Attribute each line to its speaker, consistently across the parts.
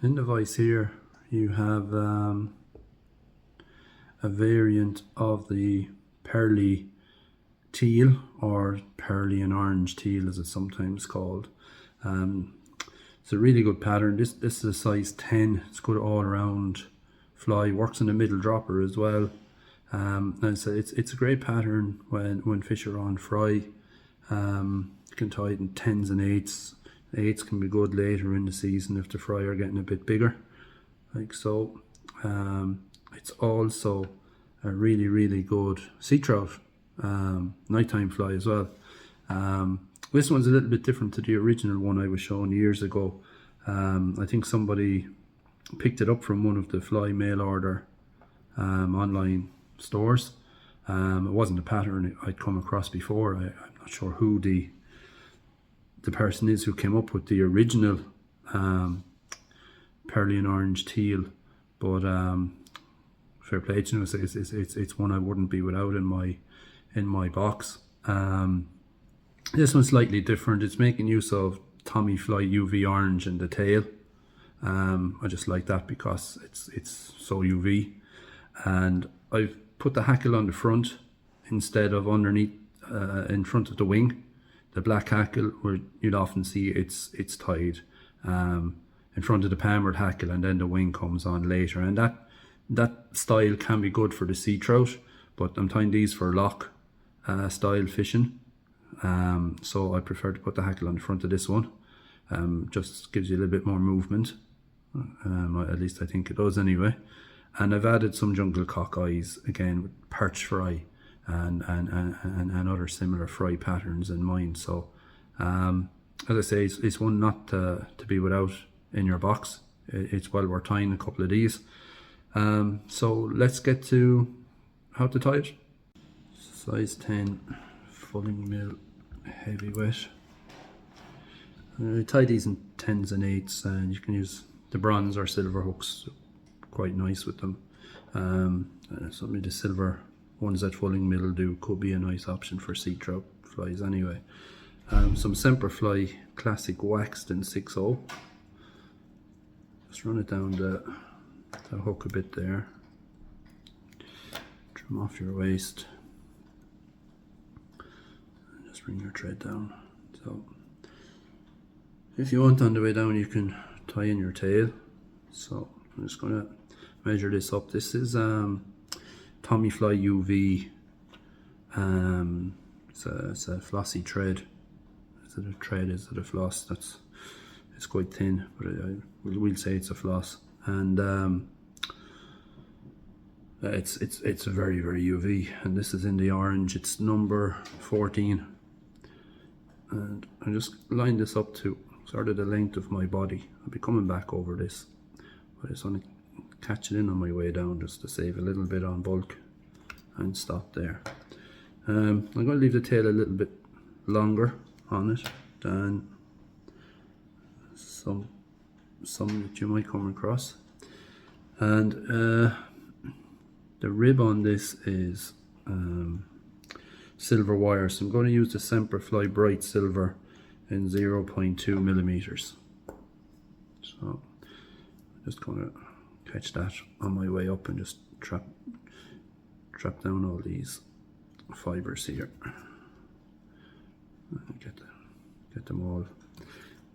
Speaker 1: In the vise here you have a variant of the Pearly Teal, or Pearly and Orange Teal as it's sometimes called. It's a really good pattern. This is a size 10. It's good all around fly, works in the middle dropper as well. And so it's a great pattern when fish are on fry. You can tie it in 10s and 8s. 8s can be good later in the season if the fry are getting a bit bigger, like so. It's also a really good sea trout, nighttime fly as well. This one's a little bit different to the original one I was showing years ago. I think somebody picked it up from one of the fly mail order online stores. It wasn't a pattern I'd come across before. I'm not sure who the person is who came up with the original Pearly and Orange Teal, but fair play to us. It's one I wouldn't be without in my box. This one's slightly different. It's making use of Tommy Fly UV orange in the tail. I just like that because it's so UV, and I've put the hackle on the front instead of underneath, in front of the wing. The black hackle, where you'd often see it's tied in front of the palmered hackle, and then the wing comes on later, and that style can be good for the sea trout, but I'm tying these for loch style fishing, so I prefer to put the hackle on the front of this one. Just gives you a little bit more movement, at least I think it does anyway. And I've added some jungle cock eyes again with perch fry and other similar fry patterns in mind. So as I say, it's one not to be without in your box. It's well worth tying a couple of these. So let's get to how to tie it. Size 10 fulling mill heavy wet. I tie these in 10s and 8s, and you can use the bronze or silver hooks, quite nice with them. Some of the silver ones that fulling mill do could be a nice option for sea trout flies anyway. Some semperfli classic waxed in 6/0. Just run it down the hook a bit there. Trim off your waist. And just bring your thread down. So if you want on the way down, you can tie in your tail. So I'm just going to measure this up. This is Tommy Fly UV. It's a flossy thread. Is it a thread? Is it a floss? It's quite thin, but we'll say it's a floss. And it's very UV. And this is in the orange. It's number 14. And I just line this up to sort of the length of my body. I'll be coming back over this, but I just want to catch it in on my way down just to save a little bit on bulk and stop there. I'm going to leave the tail a little bit longer on it than some that you might come across. And the rib on this is silver wire, so I'm going to use the semperfli bright silver in 0.2 millimeters. So I'm just going to catch that on my way up and just trap down all these fibers here. Get them all.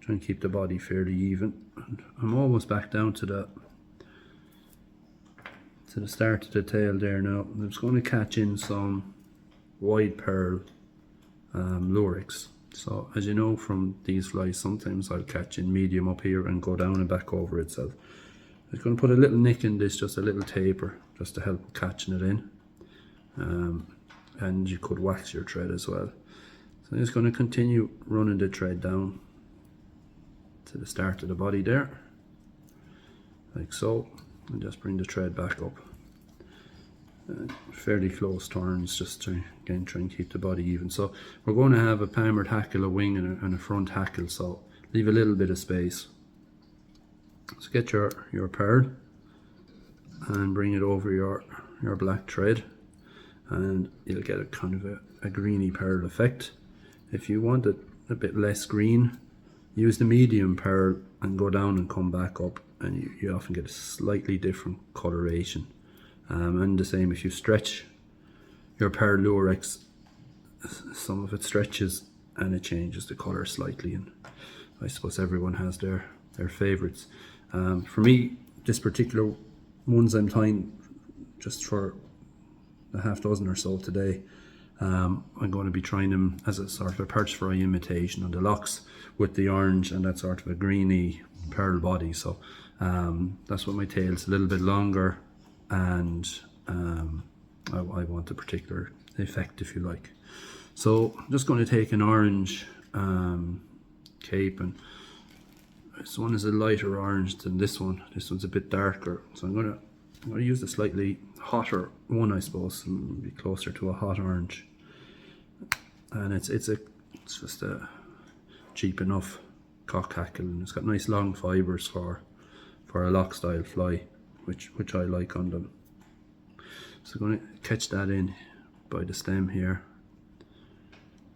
Speaker 1: Try and keep the body fairly even. And I'm almost back down to the start of the tail there now. I'm just going to catch in some wide pearl lurex. So as you know from these flies, sometimes I'll catch in medium up here and go down and back over itself. I'm going to put a little nick in this, just a little taper, just to help catching it in. And you could wax your thread as well. So I'm just going to continue running the thread down to the start of the body there, like so, and just bring the thread back up. Fairly close turns, just to again try and keep the body even. So we're going to have a palmered hackle, a wing, and a front hackle, so leave a little bit of space. So get your pearl and bring it over your black thread, and you'll get a kind of a greeny pearl effect. If you want it a bit less green, use the medium pearl and go down and come back up. and you often get a slightly different coloration. And the same if you stretch your Pearlurex, some of it stretches and it changes the colour slightly, and I suppose everyone has their favourites. For me, this particular ones I'm tying just for a half dozen or so today, I'm going to be trying them as a sort of a perch fry imitation on the loughs with the orange and that sort of a greeny pearl body. So that's why my tail's a little bit longer, and I want a particular effect, if you like. So I'm just going to take an orange cape, and this one is a lighter orange than this one. This one's a bit darker, so I'm going to use a slightly hotter one, I suppose, and be closer to a hot orange. And it's just a cheap enough cock hackle, and it's got nice long fibres for a lock style fly, which I like on them. So I'm going to catch that in by the stem here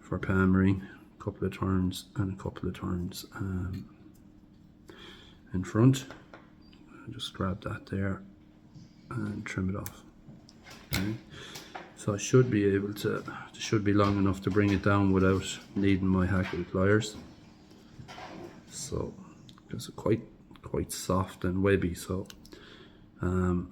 Speaker 1: for palmering, a couple of turns and a couple of turns in front. I'll just grab that there and trim it off. Okay. So I should be able to, it should be long enough to bring it down without needing my hackle pliers. So it's quite soft and webby, so and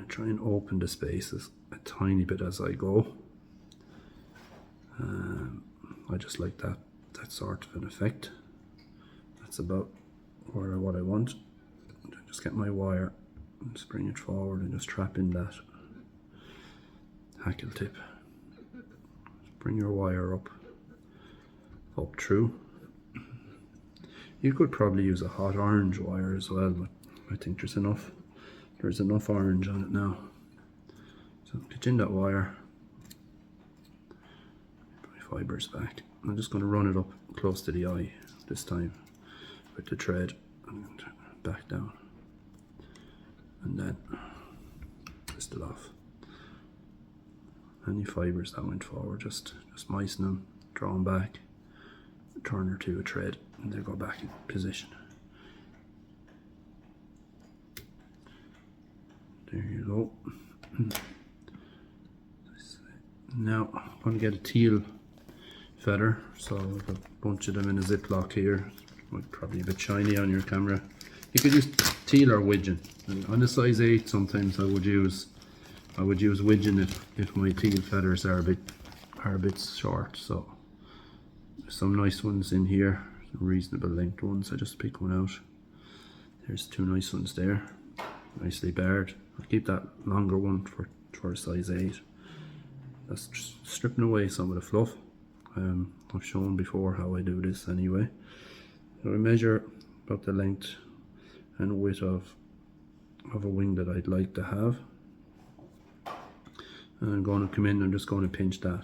Speaker 1: I try and open the spaces a tiny bit as I go. I just like that sort of an effect. That's about what I want. Just get my wire and just bring it forward and just trap in that hackle tip. Bring your wire up through. You could probably use a hot orange wire as well, but I think there's enough orange on it now. So pitch in that wire, put my fibres back. I'm just going to run it up close to the eye this time with the thread and back down, and then twist it off. Any fibres that went forward, just moisten them, draw them back, turn or two a thread, and they go back in position. There you go. Now I'm going to get a teal feather, so I've a bunch of them in a ziploc here. Probably a bit shiny on your camera. You could use teal or widgeon. And on a size 8 sometimes I would use widgeon if my teal feathers are a bit short. So there's some nice ones in here, some reasonable length ones. I just pick one out. There's 2 nice ones there, nicely barred. I'll keep that longer one for a size 8. That's just stripping away some of the fluff. I've shown before how I do this anyway. So I measure about the length and width of a wing that I'd like to have. And I'm going to come in and just going to pinch that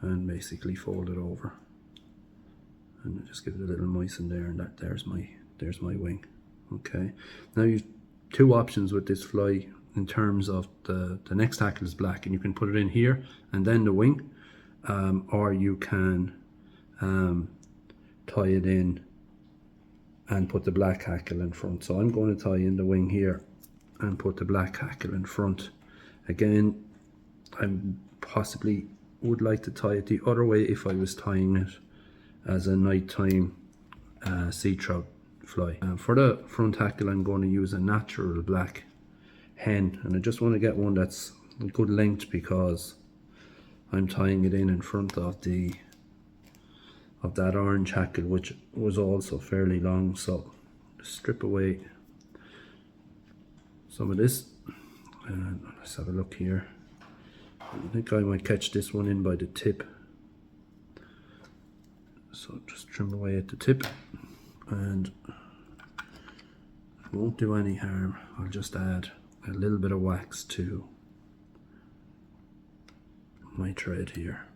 Speaker 1: and basically fold it over. And just give it a little moisten there, and there's my wing. Okay. Now you've 2 options with this fly in terms of the next hackle is black, and you can put it in here and then the wing, or you can tie it in and put the black hackle in front. So I'm going to tie in the wing here and put the black hackle in front. Again, I possibly would like to tie it the other way if I was tying it as a nighttime sea trout fly. For the front hackle, I'm going to use a natural black hen, and I just want to get one that's a good length because I'm tying it in front of that orange hackle, which was also fairly long. So just strip away some of this, and let's have a look here. I think I might catch this one in by the tip, so just trim away at the tip, and it won't do any harm. I'll just add a little bit of wax to my thread here.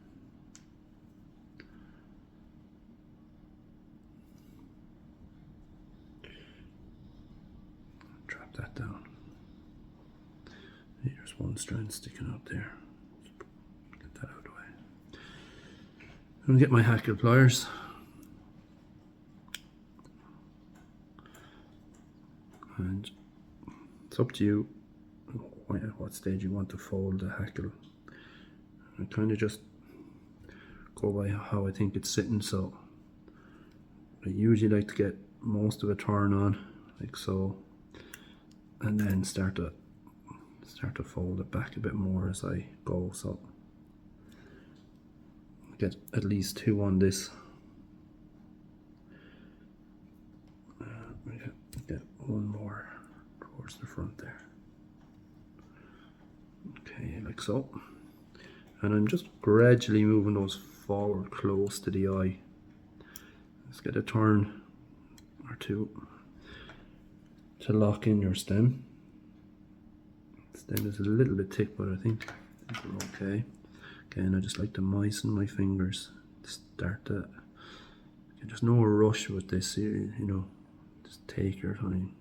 Speaker 1: Drop that down. There's one strand sticking up there. Get that out of the way. I'm going to get my hackle pliers. it's up to you at what stage you want to fold the hackle. I kind of just go by how I think it's sitting, so I usually like to get most of a turn on, like so, and then start to fold it back a bit more as I go, so get at least 2 on this. Get 1 more towards the front there. Okay, like so. And I'm just gradually moving those forward close to the eye. Let's get a turn or 2 to lock in your stem. The stem is a little bit thick, but I think we're okay. Again, I just like to moisten my fingers to start to. There's no rush with this, you know. Just take your time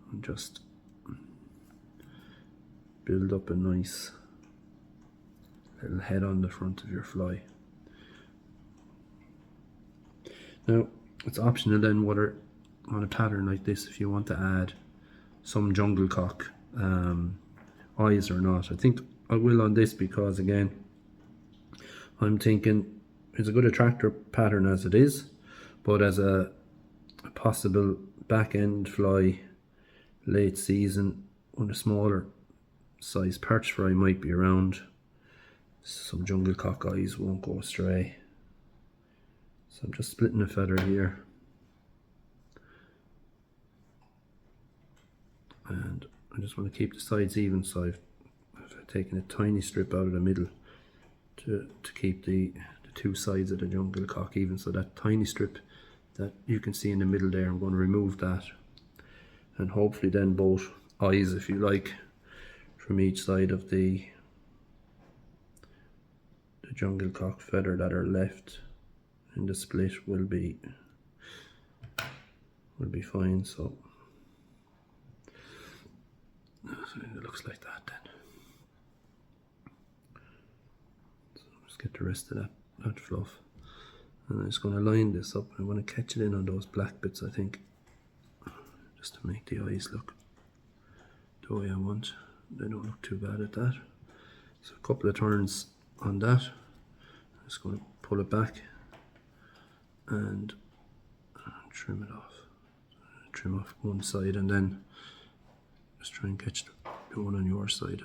Speaker 1: and just build up a nice little head on the front of your fly. Now, it's optional then whether on a pattern like this if you want to add some jungle cock eyes or not. I think I will on this because, again, I'm thinking it's a good attractor pattern as it is, but as a possible back end fly late season when a smaller size perch fry might be around, some jungle cock eyes won't go astray. So I'm just splitting a feather here, and I just want to keep the sides even, so I've taken a tiny strip out of the middle to keep the 2 sides of the jungle cock even. So that tiny strip that you can see in the middle there, I'm going to remove that, and hopefully then both eyes, if you like, from each side of the jungle cock feather that are left in the split will be fine. So it looks like that then. So let's get the rest of that fluff. And I'm just going to line this up. I'm going to catch it in on those black bits, I think, just to make the eyes look the way I want. They don't look too bad at that. So a couple of turns on that. I'm just going to pull it back and trim it off. Trim off one side and then just try and catch the one on your side.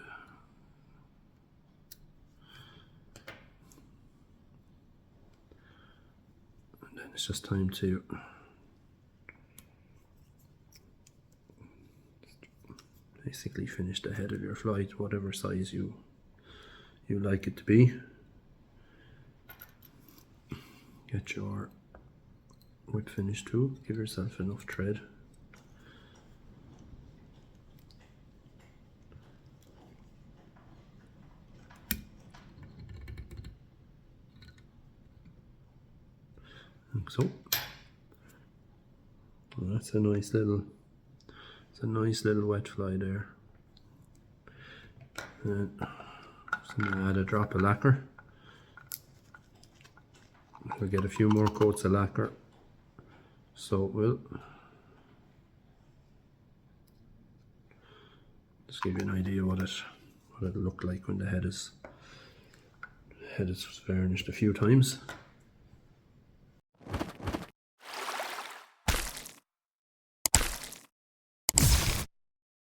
Speaker 1: It's just time to basically finish the head of your fly to whatever size you like it to be. Get your whip finish tool, give yourself enough thread. Like so. Well, that's a nice little wet fly there. And I'm going to add a drop of lacquer. We'll get a few more coats of lacquer, so it will. Just give you an idea what it'll look like when the head is varnished a few times.